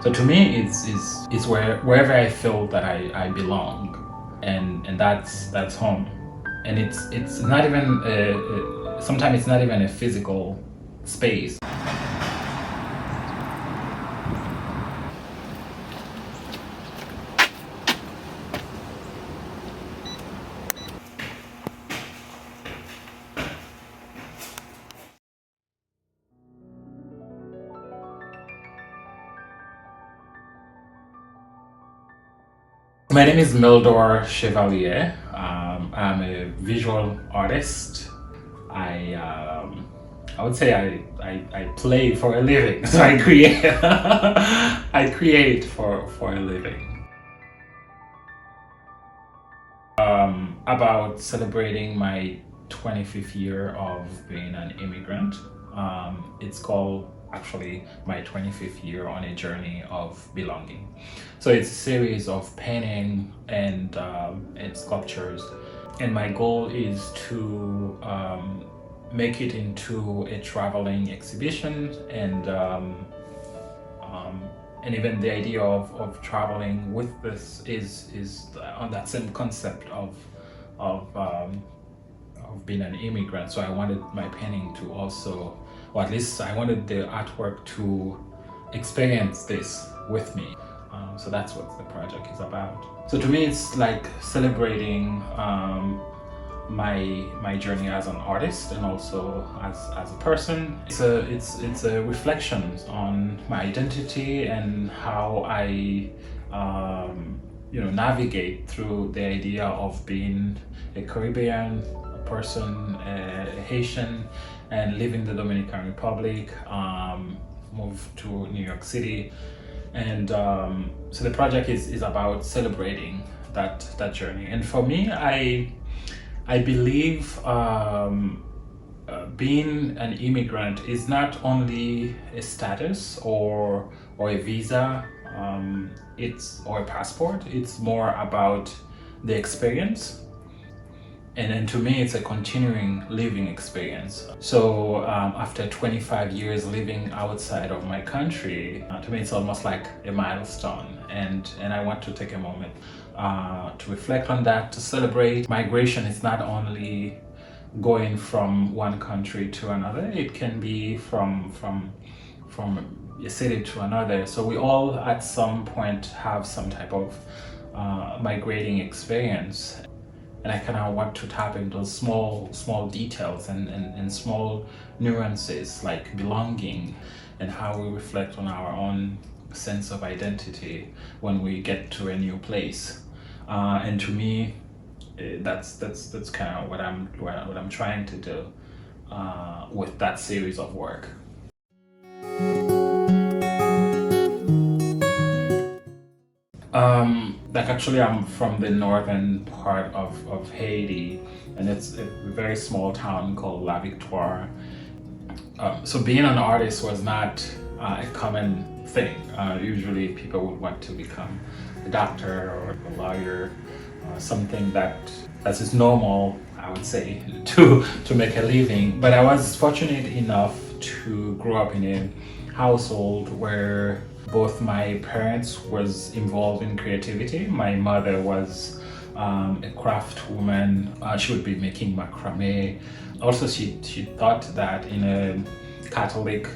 So to me, it's wherever I feel that I belong, and that's home, and it's not even sometimes it's not even a physical space. My name is Mildor Chevalier. I'm a visual artist. I I would say I play for a living, so I create I create for a living. About celebrating my 25th year of being an immigrant. It's called actually my 25th year on a journey of belonging. So it's a series of painting and sculptures, and my goal is to make it into a traveling exhibition and even the idea of traveling with this is on that same concept of being an immigrant. So I wanted my painting to also, or at least I wanted the artwork to experience this with me. So that's what the project is about. So to me, it's like celebrating my journey as an artist and also as a person. It's a reflection on my identity and how I navigate through the idea of being a Caribbean person, a Haitian, and live in the Dominican Republic. Moved to New York City, and so the project is about celebrating that journey. And for me, I believe being an immigrant is not only a status or a visa, or a passport. It's more about the experience. And then to me, it's a continuing living experience. So after 25 years living outside of my country, to me, it's almost like a milestone. And I want to take a moment to reflect on that, to celebrate. Migration is not only going from one country to another, it can be from a city to another. So we all at some point have some type of migrating experience. And I kind of want to tap into those small details and small nuances like belonging and how we reflect on our own sense of identity when we get to a new place. And to me, that's kind of what I'm trying to do with that series of work. Like actually, I'm from the northern part of Haiti, and it's a very small town called La Victoire. So being an artist was not a common thing. Usually people would want to become a doctor or a lawyer, something that is normal, I would say, to make a living. But I was fortunate enough to grow up in a household where both my parents was involved in creativity. My mother was a craft woman. She would be making macrame. Also, she thought that in a Catholic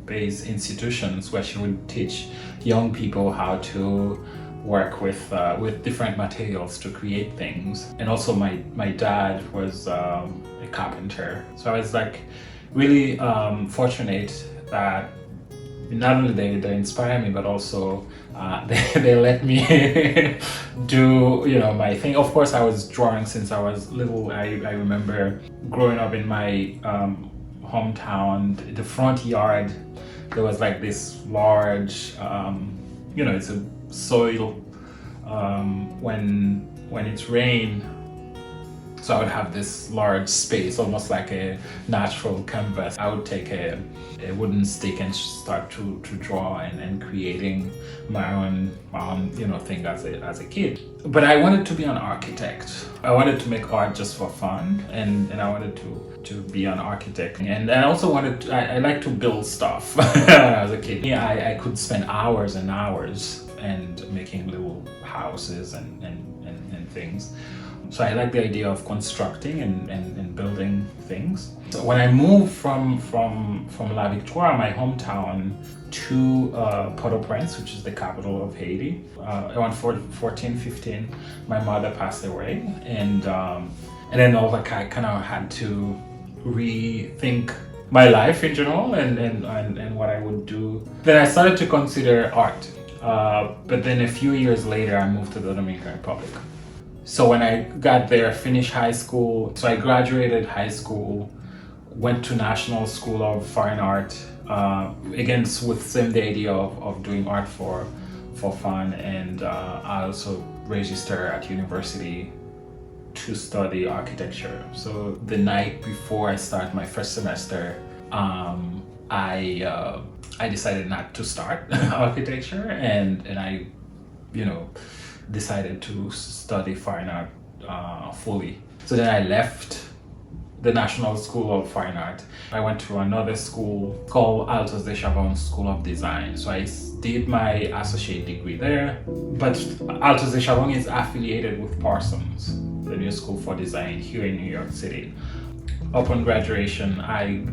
based institutions where she would teach young people how to work with different materials to create things. And also my dad was a carpenter. So I was like really fortunate that not only they inspire me, but also they let me do my thing. Of course, I was drawing since I was little. I remember growing up in my hometown, the front yard, there was like this large, it's a soil. When it's rain, So I would have this large space, almost like a natural canvas. I would take a wooden stick and start to draw and creating my own thing as a kid. But I wanted to be an architect. I wanted to make art just for fun, and I wanted to be an architect. And I also I like to build stuff as a kid. Yeah, I could spend hours and hours and making little houses and things. So I like the idea of constructing and building things. So when I moved from La Victoire, my hometown, to Port-au-Prince, which is the capital of Haiti, around 14, 15, my mother passed away, and then I kind of had to rethink my life in general and what I would do. Then I started to consider art, but then a few years later, I moved to the Dominican Republic. So when I got there, finished high school, so I graduated high school, went to National School of Fine Art, again with the idea of doing art for fun, and I also registered at university to study architecture. So the night before I start my first semester, I decided not to start architecture, and I decided to study fine art fully. So then I left the National School of Fine Art. I went to another school called Altos de Chavon School of Design. So I did my associate degree there, but Altos de Chavon is affiliated with Parsons, the new school for design here in New York City. Upon graduation, I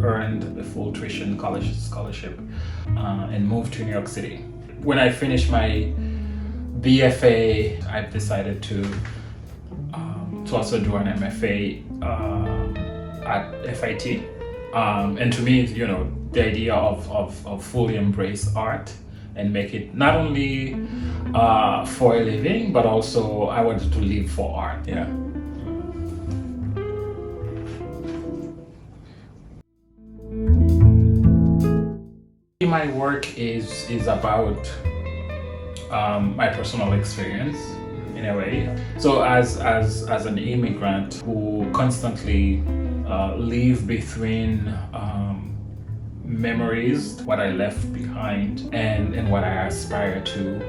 earned a full tuition college scholarship and moved to New York City. When I finished my BFA, I've decided to also do an MFA at FIT. And to me, the idea of fully embrace art and make it not only for a living, but also I wanted to live for art. Yeah. My work is about my personal experience in a way. So as an immigrant who constantly live between memories, what I left behind, and what I aspire to.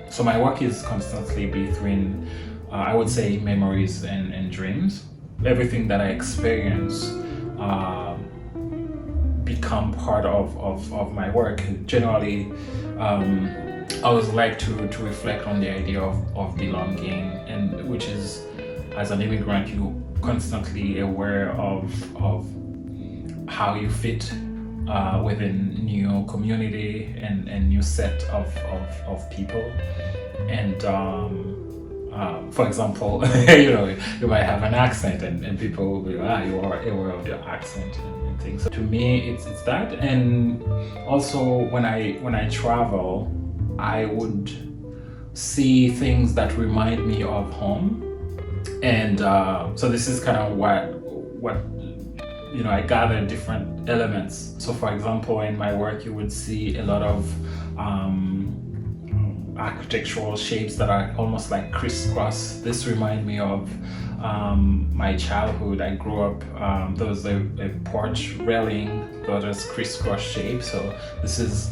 So my work is constantly between, I would say, memories and dreams. Everything that I experience become part of my work. Generally, I always like to reflect on the idea of belonging, and which is, as an immigrant, you constantly aware of how you fit within new community and new set of people. And for example, you might have an accent, and people will be, you are aware of your accent and things. So to me, it's that. And also when I travel, I would see things that remind me of home. And so this is kind of what I gather different elements. So for example, in my work, you would see a lot of architectural shapes that are almost like crisscross. This reminds me of my childhood. I grew up, there was a porch railing that was crisscross shape. So this is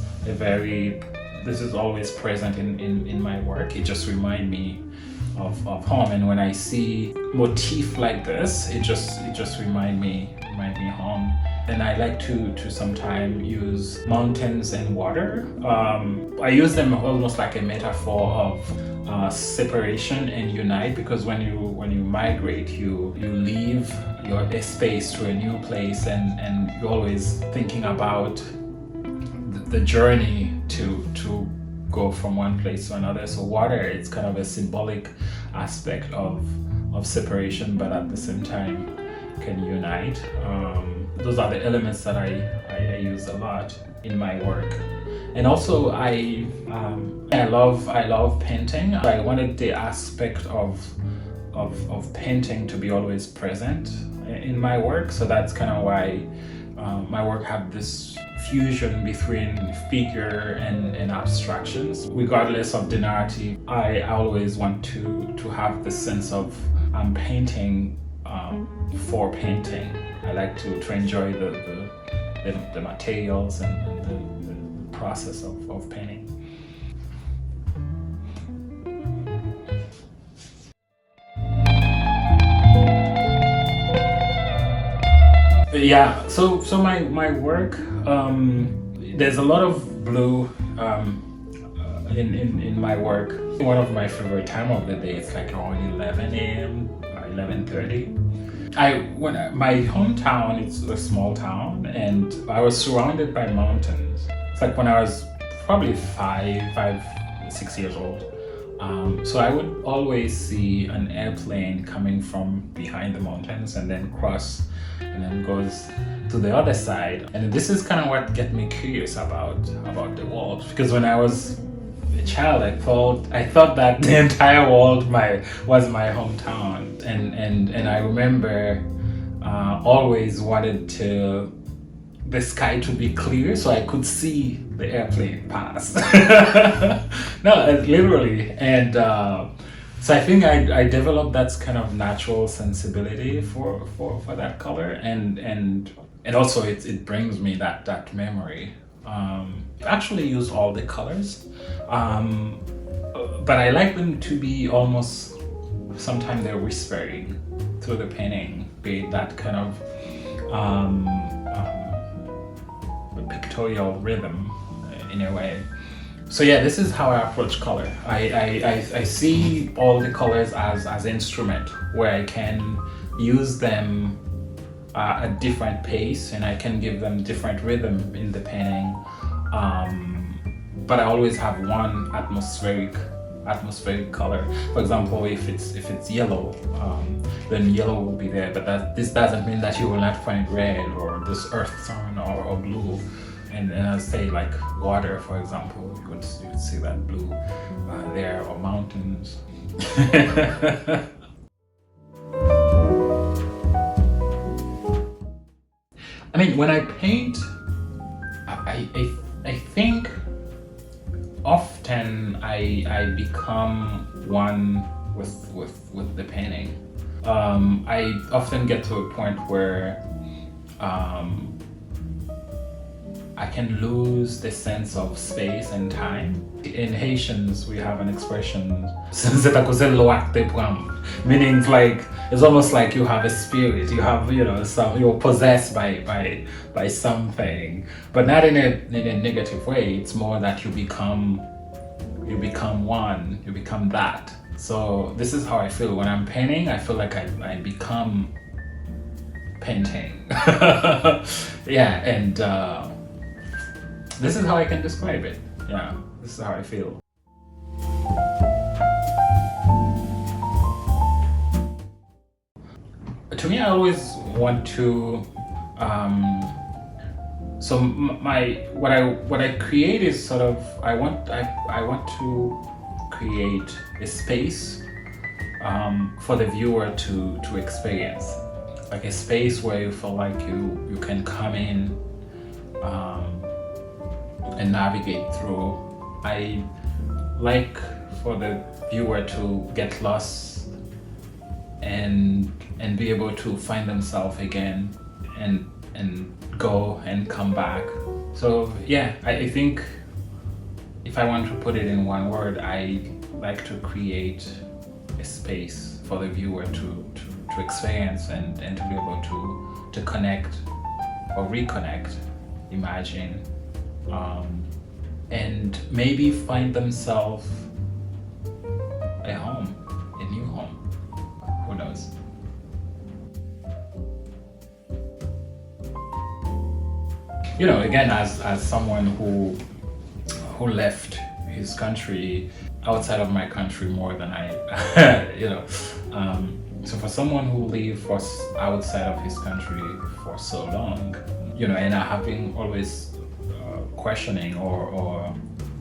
always present in my work. It just reminds me of home. And when I see motif like this, it just remind me home. And I like to sometimes use mountains and water. I use them almost like a metaphor of separation and unite, because when you migrate, you leave your space to a new place, and you're always thinking about the journey to go from one place to another. So water, it's kind of a symbolic aspect of separation, but at the same time can unite. Those are the elements that I use a lot in my work. And also I love painting. I wanted the aspect of painting to be always present in my work. So that's kind of why my work have this fusion between figure and abstractions. Regardless of the narrative, I always want to have the sense of I'm painting for painting. I like to enjoy the materials and the process of painting. Yeah, so my work, there's a lot of blue in my work. One of my favorite time of the day is like around 11 a.m. 11:30. My hometown, it's a small town, and I was surrounded by mountains. It's like when I was probably 6 years old. So I would always see an airplane coming from behind the mountains and then cross and then goes to the other side. And this is kind of what get me curious about the world, because when I was a child, I thought that the entire world was my hometown, and I remember always wanted the sky to be clear so I could see the airplane pass. No, literally. And so I think I developed that kind of natural sensibility for that color, and also it brings me that memory. I actually use all the colors, but I like them to be almost, sometimes they're whispering through the painting, be that kind of pictorial rhythm in a way. So yeah, this is how I approach color. I see all the colors as instrument where I can use them at different pace, and I can give them different rhythm in the painting. But I always have one atmospheric color. For example, if it's yellow, then yellow will be there. But this doesn't mean that you will not find red or this earth tone or blue. And I'll say like water, for example, you would see that blue there, or mountains. I mean, when I paint, I think often I become one with the painting. I often get to a point where I can lose the sense of space and time. In Haitians, we have an expression, meaning like it's almost like you have a spirit. You have, you're possessed by something, but not in a negative way. It's more that you become one. You become that. So this is how I feel when I'm painting. I feel like I become painting. Yeah, and this is how I can describe it. Yeah, this is how I feel. To me, I always want to. So what I create is sort of I want to create a space for the viewer to experience, like a space where you feel like you can come in and navigate through. I like for the viewer to get lost and be able to find themselves again and go and come back. So yeah, I think if I want to put it in one word, I like to create a space for the viewer to experience and to be able to connect or reconnect, imagine, and maybe find themselves a home, a new home. Who knows? Again, as someone who left his country, outside of my country more than I, so for someone who lived outside of his country for so long, and having always questioning or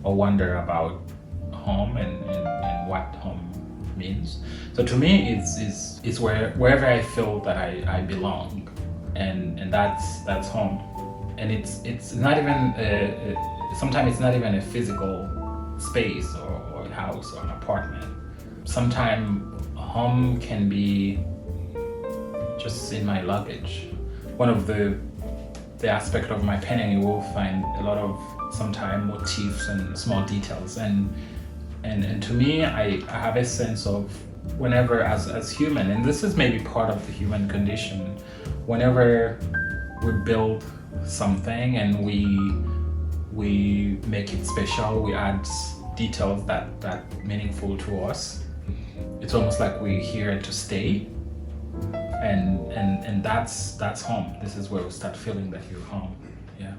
wonder about home and what home means. So to me, it's wherever I feel that I belong, and that's home. And it's not even sometimes it's not even a physical space or a house or an apartment. Sometimes home can be just in my luggage. One of the aspect of my penning, you will find a lot of sometimes motifs and small details, and to me, I have a sense of whenever as human, and this is maybe part of the human condition, whenever we build something and we make it special, we add details that meaningful to us, it's almost like we're here to stay, and that's home. This is where we start feeling that you're home. Yeah.